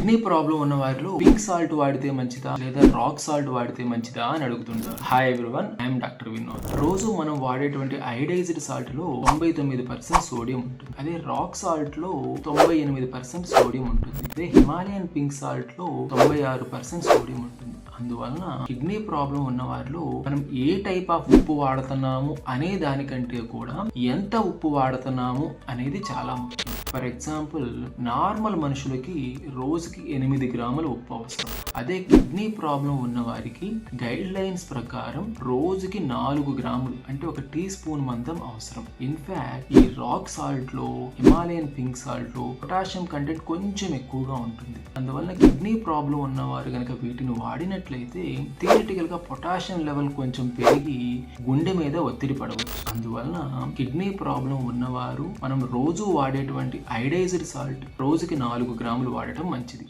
Kidney problem ఉన్న వారిలో pink salt వాడితే మంచిదా లేదా రాక్ సాల్ట్ వాడితే మంచిదా అని అడుగుతుంటారు. Hi everyone, I'm doctor Vinod. రోజు మనం వాడేటువంటి అయోడైజ్డ్ సాల్ట్ లో 99% సోడియం ఉంటుంది. అదే రాక్ సాల్ట్ లో 98% సోడియం ఉంటుంది. అదే హిమాలయన్ పింక్ సాల్ట్ లో 96% సోడియం ఉంటుంది. అందువలన కిడ్నీ ప్రాబ్లం ఉన్న వారిలో మనం ఏ టైప్ ఆఫ్ ఉప్పు వాడుతున్నాము అనే దానికంటే కూడా ఎంత ఉప్పు వాడుతున్నాము అనేది చాలా ముఖ్యం. ఫర్ ఎగ్జాంపుల్, నార్మల్ మనుషులకి రోజుకి 8 గ్రాముల ఉప్పు అవసరం. అదే కిడ్నీ ప్రాబ్లం ఉన్న వారికి గైడ్ లైన్స్ ప్రకారం రోజుకి 4 గ్రాములు అంటే 1 టీ స్పూన్ మందం అవసరం. ఇన్ఫాక్ట్ ఈ రాక్ సాల్ట్ లో, హిమాలయన్ పింక్ సాల్ట్ లో పొటాషియం కంటెంట్ కొంచెం ఎక్కువగా ఉంటుంది. అందువల్ల కిడ్నీ ప్రాబ్లం ఉన్నవారు కనుక వీటిని వాడినట్లయితే థియరిటికల్ గా పొటాషియం లెవెల్ కొంచెం పెరిగి గుండె మీద ఒత్తిడి పడవచ్చు. అందువలన కిడ్నీ ప్రాబ్లం ఉన్నవారు మనం రోజు వాడేటువంటి అయోడైజ్డ్ సాల్ట్ రోజుకి 4 గ్రాములు వాడటం మంచిది.